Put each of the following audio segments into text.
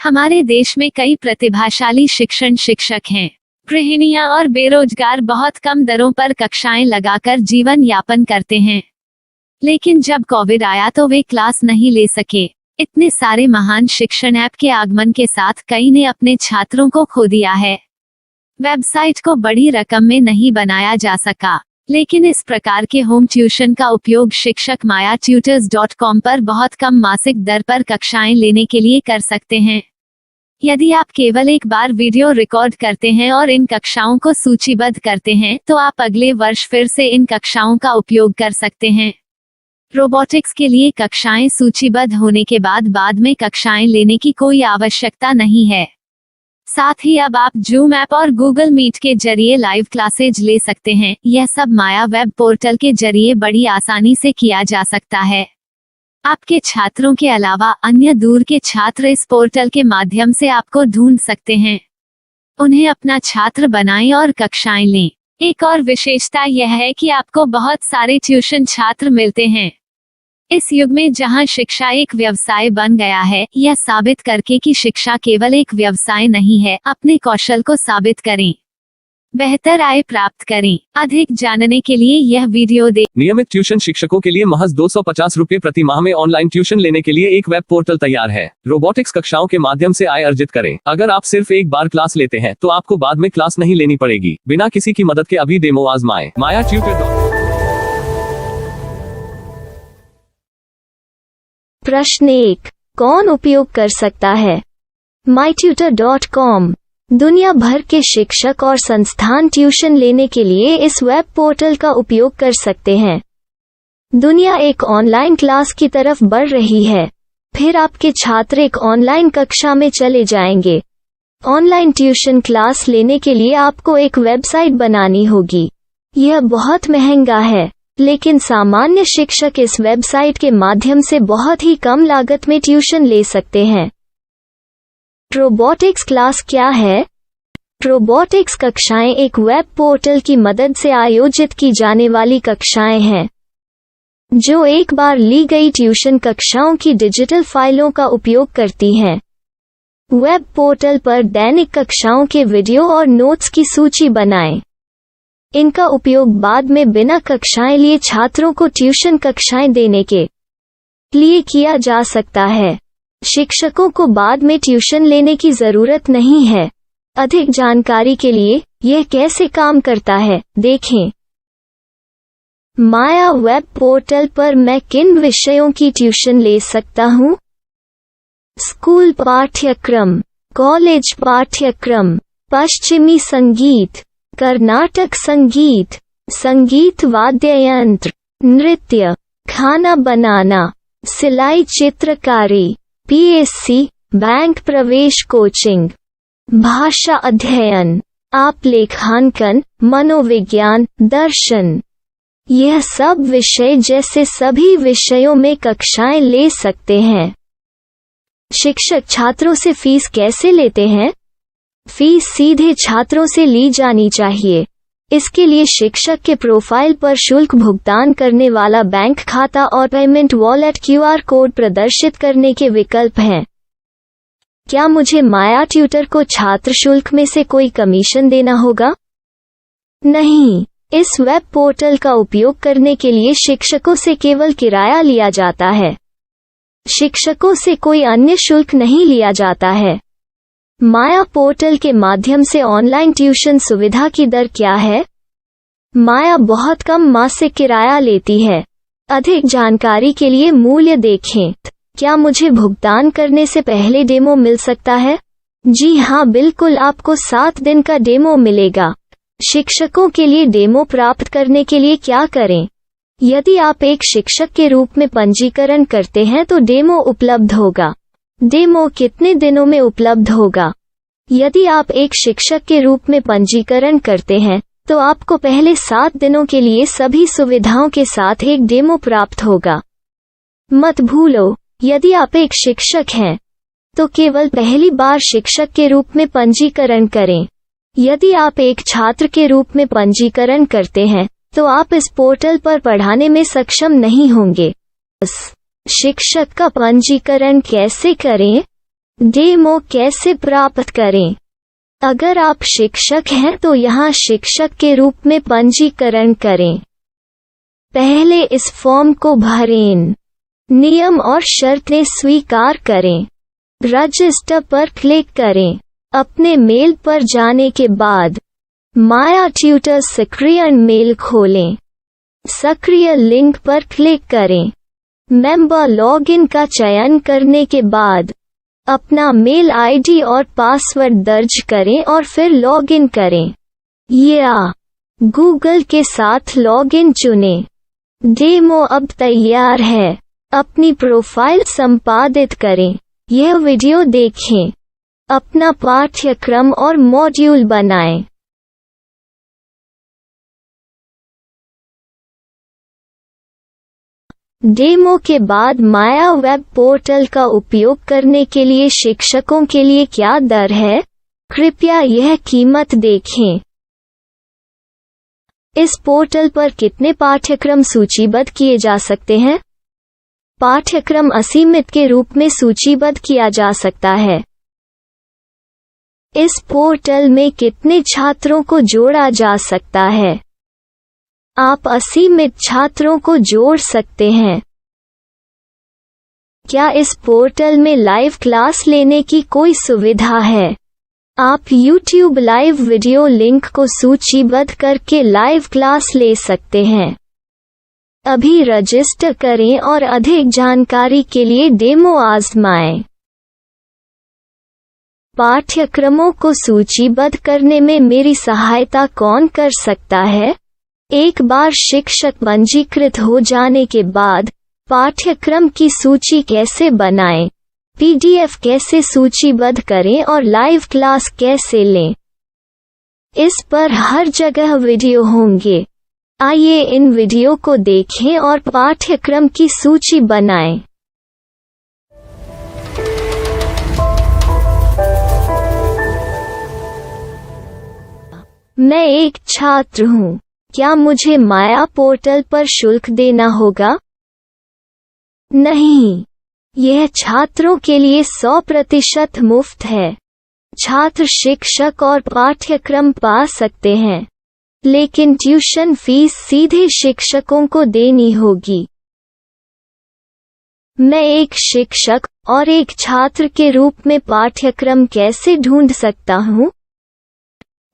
हमारे देश में कई प्रतिभाशाली शिक्षण शिक्षक हैं। गृहिणियां और बेरोजगार बहुत कम दरों पर कक्षाएं लगाकर जीवन यापन करते हैं। लेकिन जब कोविड आया तो वे क्लास नहीं ले सके। इतने सारे महान शिक्षण ऐप के आगमन के साथ कई ने अपने छात्रों को खो दिया है। वेबसाइट को बड़ी रकम में नहीं बनाया जा सका, लेकिन इस प्रकार के होम ट्यूशन का उपयोग शिक्षक myatutors.com पर बहुत कम मासिक दर पर कक्षाएं लेने के लिए कर सकते हैं। यदि आप केवल एक बार वीडियो रिकॉर्ड करते हैं और इन कक्षाओं को सूचीबद्ध करते हैं तो आप अगले वर्ष फिर से इन कक्षाओं का उपयोग कर सकते हैं। रोबोटिक्स के लिए कक्षाएं सूचीबद्ध होने के बाद में कक्षाएं लेने की कोई आवश्यकता नहीं है। साथ ही अब आप जूम ऐप और गूगल मीट के जरिए लाइव क्लासेज ले सकते हैं। यह सब माया वेब पोर्टल के जरिए बड़ी आसानी से किया जा सकता है। आपके छात्रों के अलावा अन्य दूर के छात्र इस पोर्टल के माध्यम से आपको ढूंढ सकते हैं। उन्हें अपना छात्र बनाएं और कक्षाएं लें। एक और विशेषता यह है कि आपको बहुत सारे ट्यूशन छात्र मिलते हैं। इस युग में जहां शिक्षा एक व्यवसाय बन गया है, यह साबित करके कि शिक्षा केवल एक व्यवसाय नहीं है, अपने कौशल को साबित करें, बेहतर आय प्राप्त करें। अधिक जानने के लिए यह वीडियो देखें। नियमित ट्यूशन शिक्षकों के लिए महज 250 रुपए प्रति माह में ऑनलाइन ट्यूशन लेने के लिए एक वेब पोर्टल तैयार है। रोबोटिक्स कक्षाओं के माध्यम से आय अर्जित करें। अगर आप सिर्फ एक बार क्लास लेते हैं तो आपको बाद में क्लास नहीं लेनी पड़ेगी। बिना किसी की मदद के अभी डेमो आजमाएं। myatutors.com। प्रश्न 1, कौन उपयोग कर सकता है? mytutor.com दुनिया भर के शिक्षक और संस्थान ट्यूशन लेने के लिए इस वेब पोर्टल का उपयोग कर सकते हैं। दुनिया एक ऑनलाइन क्लास की तरफ बढ़ रही है। फिर आपके छात्र एक ऑनलाइन कक्षा में चले जाएंगे। ऑनलाइन ट्यूशन क्लास लेने के लिए आपको एक वेबसाइट बनानी होगी। यह बहुत महंगा है, लेकिन सामान्य शिक्षक इस वेबसाइट के माध्यम से बहुत ही कम लागत में ट्यूशन ले सकते हैं। रोबोटिक्स क्लास क्या है? रोबोटिक्स कक्षाएं एक वेब पोर्टल की मदद से आयोजित की जाने वाली कक्षाएं हैं, जो एक बार ली गई ट्यूशन कक्षाओं की डिजिटल फाइलों का उपयोग करती हैं। वेब पोर्टल पर दैनिक कक्षाओं के वीडियो और नोट्स की सूची बनाएं। इनका उपयोग बाद में बिना कक्षाएं लिए छात्रों को ट्यूशन कक्षाएं देने के लिए किया जा सकता है। शिक्षकों को बाद में ट्यूशन लेने की जरूरत नहीं है। अधिक जानकारी के लिए यह कैसे काम करता है, देखें। माया वेब पोर्टल पर मैं किन विषयों की ट्यूशन ले सकता हूँ? स्कूल पाठ्यक्रम, कॉलेज पाठ्यक्रम, पश्चिमी संगीत, कर्नाटक संगीत, संगीत वाद्य यंत्र, नृत्य, खाना बनाना, सिलाई चित्रकारी, पीएससी, बैंक प्रवेश कोचिंग, भाषा अध्ययन, आप लेखांकन, मनोविज्ञान, दर्शन। यह सब विषय जैसे सभी विषयों में कक्षाएं ले सकते हैं। शिक्षक छात्रों से फीस कैसे लेते हैं? फीस सीधे छात्रों से ली जानी चाहिए। इसके लिए शिक्षक के प्रोफाइल पर शुल्क भुगतान करने वाला बैंक खाता और पेमेंट वॉलेट क्यूआर कोड प्रदर्शित करने के विकल्प हैं। क्या मुझे माया ट्यूटर को छात्र शुल्क में से कोई कमीशन देना होगा? नहीं, इस वेब पोर्टल का उपयोग करने के लिए शिक्षकों से केवल किराया लिया जाता है। शिक्षकों से कोई अन्य शुल्क नहीं लिया जाता है। माया पोर्टल के माध्यम से ऑनलाइन ट्यूशन सुविधा की दर क्या है? माया बहुत कम मासिक किराया लेती है। अधिक जानकारी के लिए मूल्य देखें। क्या मुझे भुगतान करने से पहले डेमो मिल सकता है? जी हाँ, बिल्कुल, आपको 7 दिन का डेमो मिलेगा। शिक्षकों के लिए डेमो प्राप्त करने के लिए क्या करें? यदि आप एक शिक्षक के रूप में पंजीकरण करते हैं तो डेमो उपलब्ध होगा। डेमो कितने दिनों में उपलब्ध होगा? यदि आप एक शिक्षक के रूप में पंजीकरण करते हैं तो आपको पहले 7 दिनों के लिए सभी सुविधाओं के साथ एक डेमो प्राप्त होगा। मत भूलो, यदि आप एक शिक्षक हैं तो केवल पहली बार शिक्षक के रूप में पंजीकरण करें। यदि आप एक छात्र के रूप में पंजीकरण करते हैं तो आप इस पोर्टल पर पढ़ाने में सक्षम नहीं होंगे। शिक्षक का पंजीकरण कैसे करें? डेमो कैसे प्राप्त करें? अगर आप शिक्षक हैं तो यहाँ शिक्षक के रूप में पंजीकरण करें। पहले इस फॉर्म को भरें। नियम और शर्तें स्वीकार करें। रजिस्टर पर क्लिक करें। अपने मेल पर जाने के बाद माया ट्यूटर सक्रिय मेल खोलें। सक्रिय लिंक पर क्लिक करें। मेंबर लॉगिन का चयन करने के बाद अपना मेल आईडी और पासवर्ड दर्ज करें और फिर लॉगिन करें या गूगल के साथ लॉगिन चुनें। डेमो अब तैयार है। अपनी प्रोफाइल संपादित करें। यह वीडियो देखें। अपना पाठ्यक्रम और मॉड्यूल बनाएं। डेमो के बाद माया वेब पोर्टल का उपयोग करने के लिए शिक्षकों के लिए क्या दर है? कृपया यह कीमत देखें। इस पोर्टल पर कितने पाठ्यक्रम सूचीबद्ध किए जा सकते हैं? पाठ्यक्रम असीमित के रूप में सूचीबद्ध किया जा सकता है। इस पोर्टल में कितने छात्रों को जोड़ा जा सकता है? आप असीमित छात्रों को जोड़ सकते हैं। क्या इस पोर्टल में लाइव क्लास लेने की कोई सुविधा है? आप YouTube लाइव वीडियो लिंक को सूचीबद्ध करके लाइव क्लास ले सकते हैं। अभी रजिस्टर करें और अधिक जानकारी के लिए डेमो आजमाएं। पाठ्यक्रमों को सूचीबद्ध करने में मेरी सहायता कौन कर सकता है? एक बार शिक्षक पंजीकृत हो जाने के बाद पाठ्यक्रम की सूची कैसे बनाएं? PDF कैसे सूचीबद्ध करें और लाइव क्लास कैसे लें? इस पर हर जगह वीडियो होंगे। आइए इन वीडियो को देखें और पाठ्यक्रम की सूची बनाएं। मैं एक छात्र हूँ। क्या मुझे माया पोर्टल पर शुल्क देना होगा? नहीं, यह छात्रों के लिए 100% मुफ्त है। छात्र शिक्षक और पाठ्यक्रम पा सकते हैं, लेकिन ट्यूशन फीस सीधे शिक्षकों को देनी होगी। मैं एक शिक्षक और एक छात्र के रूप में पाठ्यक्रम कैसे ढूंढ सकता हूँ?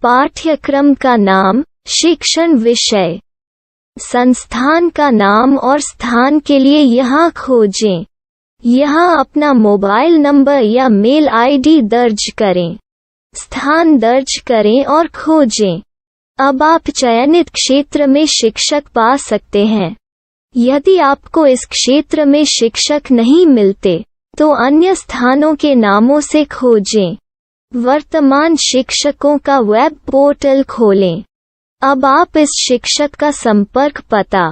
पाठ्यक्रम का नाम, शिक्षण विषय, संस्थान का नाम और स्थान के लिए यहाँ खोजें। यहाँ अपना मोबाइल नंबर या मेल आईडी दर्ज करें। स्थान दर्ज करें और खोजें। अब आप चयनित क्षेत्र में शिक्षक पा सकते हैं। यदि आपको इस क्षेत्र में शिक्षक नहीं मिलते, तो अन्य स्थानों के नामों से खोजें। वर्तमान शिक्षकों का वेब पोर्टल खोलें। अब आप इस शिक्षक का संपर्क पता,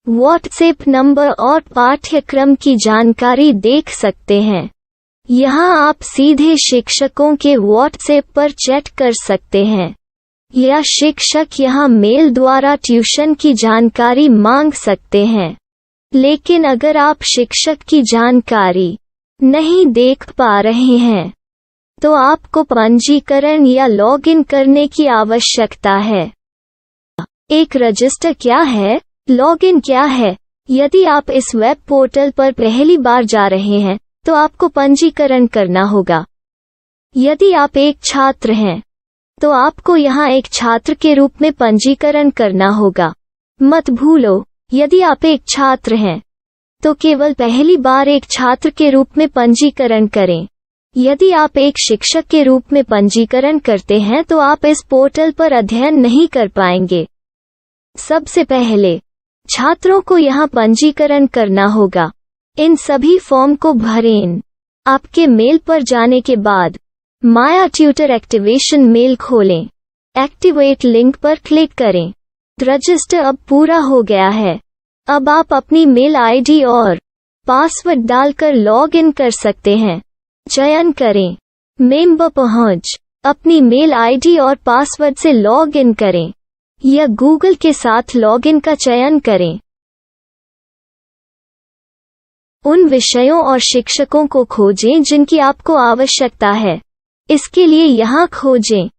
व्हाट्सएप नंबर और पाठ्यक्रम की जानकारी देख सकते हैं। यहाँ आप सीधे शिक्षकों के व्हाट्सएप पर चैट कर सकते हैं या शिक्षक यहाँ मेल द्वारा ट्यूशन की जानकारी मांग सकते हैं। लेकिन अगर आप शिक्षक की जानकारी नहीं देख पा रहे हैं, तो आपको पंजीकरण या लॉगिन करने की आवश्यकता है। एक रजिस्टर क्या है? लॉगिन क्या है? यदि आप इस वेब पोर्टल पर पहली बार जा रहे हैं, तो आपको पंजीकरण करना होगा। यदि आप एक छात्र हैं, तो आपको यहाँ एक छात्र के रूप में पंजीकरण करना होगा। मत भूलो, यदि आप एक छात्र हैं, तो केवल पहली बार एक छात्र के रूप में पंजीकरण करें। यदि आप एक शिक्षक के रूप में पंजीकरण करते हैं, तो आप इस पोर्टल पर अध्ययन नहीं कर पाएंगे। सबसे पहले छात्रों को यहाँ पंजीकरण करना होगा। इन सभी फॉर्म को भरें। आपके मेल पर जाने के बाद माया ट्यूटर एक्टिवेशन मेल खोलें। एक्टिवेट लिंक पर क्लिक करें। रजिस्टर अब पूरा हो गया है। अब आप अपनी मेल आईडी और पासवर्ड डालकर लॉग इन कर सकते हैं। चयन करें मेंबर पहुंच। अपनी मेल आईडी और पासवर्ड से लॉग इन करें या गूगल के साथ लॉगिन का चयन करें। उन विषयों और शिक्षकों को खोजें जिनकी आपको आवश्यकता है। इसके लिए यहाँ खोजें।